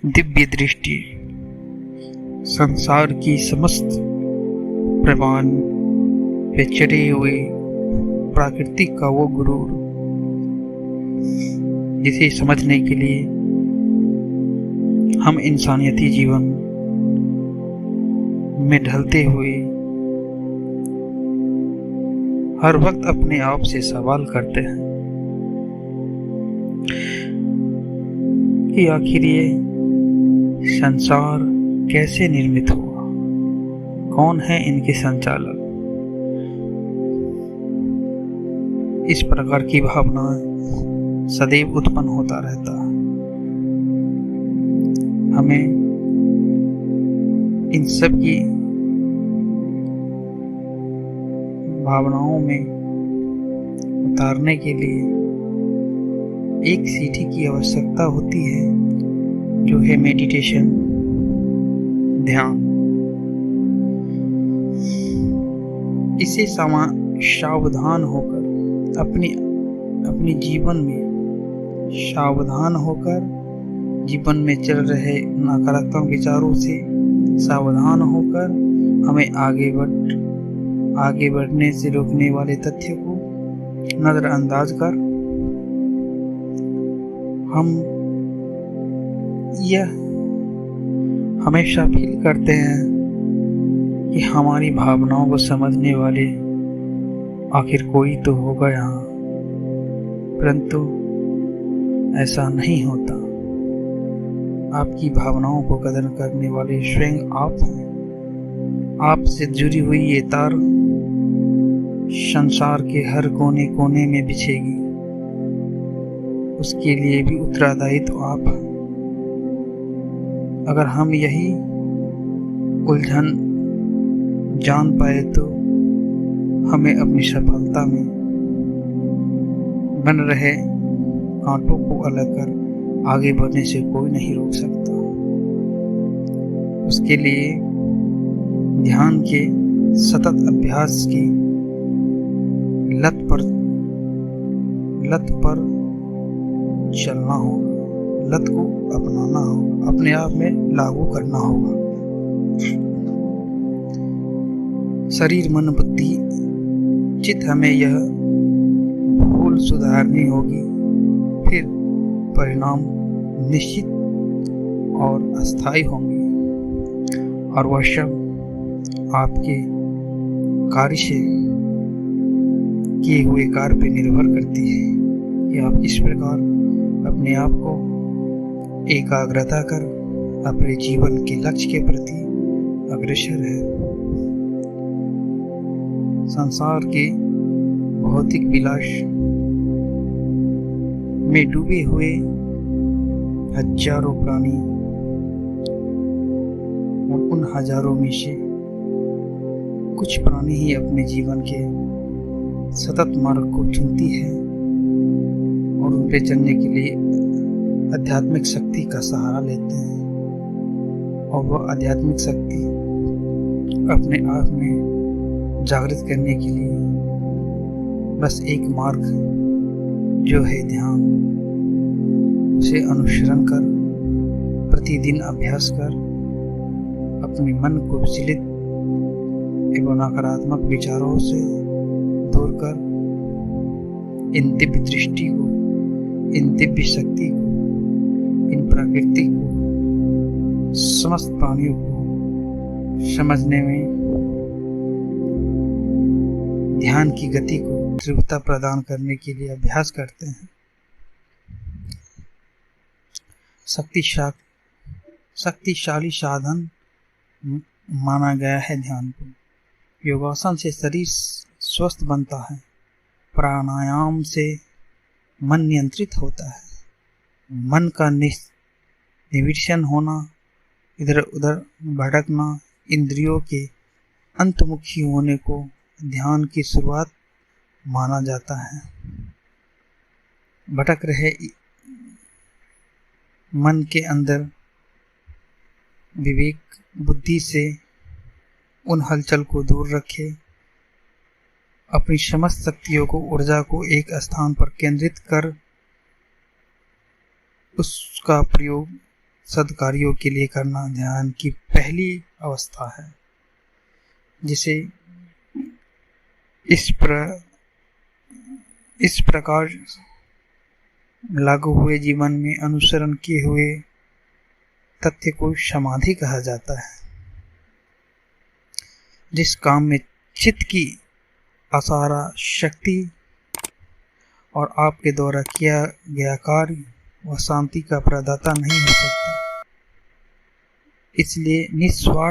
दिव्य दृष्टि, संसार की समस्त प्रमाण पे चढ़े हुए प्रकृति का वो गुरूर, जिसे समझने के लिए हम इंसानियती जीवन में ढलते हुए हर वक्त अपने आप से सवाल करते हैं कि आखिर ये संसार कैसे निर्मित हुआ, कौन है इनके संचालक। इस प्रकार की भावना सदैव उत्पन्न होता रहता है। हमें इन सब की भावनाओं में उतारने के लिए एक सीढ़ी की आवश्यकता होती है, जो है मेडिटेशन, ध्यान। इसे सावधान होकर अपने जीवन में सावधान होकर जीवन में चल रहे नकारात्मक विचारों से सावधान होकर हमें आगे बढ़ने से रोकने वाले तथ्य को नजरअंदाज कर हम यह हमेशा फील करते हैं कि हमारी भावनाओं को समझने वाले आखिर कोई तो होगा यहाँ, परंतु ऐसा नहीं होता। आपकी भावनाओं को कदर करने वाले स्वयं आप हैं। आपसे जुड़ी हुई ये तार संसार के हर कोने कोने में बिछेगी, उसके लिए भी उत्तरदायी तो आप हैं। अगर हम यही उलझन जान पाए तो हमें अपनी सफलता में बन रहे कांटों को अलग कर आगे बढ़ने से कोई नहीं रोक सकता। उसके लिए ध्यान के सतत अभ्यास की लत पर चलना होगा, लत को अपनाना होगा, अपने आप में लागू करना होगा। शरीर, मन, बुद्धि, चित्त हमें यह भूल सुधारनी होगी, फिर परिणाम निश्चित और अस्थायी होंगे। और वह सब आपके कार्य से किए हुए कार्य पर निर्भर करती है कि आप किस प्रकार अपने आप को एकाग्रता कर अपने जीवन के लक्ष्य के प्रति अग्रसर है। संसार के भौतिक विलास में डूबे हुए हजारों प्राणी और उन हजारों में से कुछ प्राणी ही अपने जीवन के सतत मार्ग को चुनती है और उन पे चलने के लिए आध्यात्मिक शक्ति का सहारा लेते हैं। और वह आध्यात्मिक शक्ति अपने आप में जागृत करने के लिए बस एक मार्ग जो है ध्यान, उसे अनुसरण कर प्रतिदिन अभ्यास कर अपने मन को विचलित एवं नकारात्मक विचारों से दूर कर इन दिव्य दृष्टि को, इन दिव्य शक्ति को, इन प्रकृति को, समस्त प्राणियों को समझने में ध्यान की गति को तीव्रता प्रदान करने के लिए अभ्यास करते हैं। शक्तिशाली साधन माना गया है ध्यान को। योगासन से शरीर स्वस्थ बनता है, प्राणायाम से मन नियंत्रित होता है, मन का निर्विक्षण होना, इधर उधर भटकना, इंद्रियों के अंतमुखी होने को ध्यान की शुरुआत माना जाता है। भटक रहे मन के अंदर विवेक बुद्धि से उन हलचल को दूर रखे, अपनी समस्त शक्तियों को, ऊर्जा को एक स्थान पर केंद्रित कर उसका प्रयोग सद्कार्यों के लिए करना ध्यान की पहली अवस्था है, जिसे इस प्रकार लागू हुए जीवन में अनुसरण किए हुए तथ्य को समाधि कहा जाता है। जिस काम में चित्त की असारा शक्ति और आपके द्वारा किया गया कार्य वह शांति का प्रदाता नहीं हो सकता, इसलिए निस्वार्थ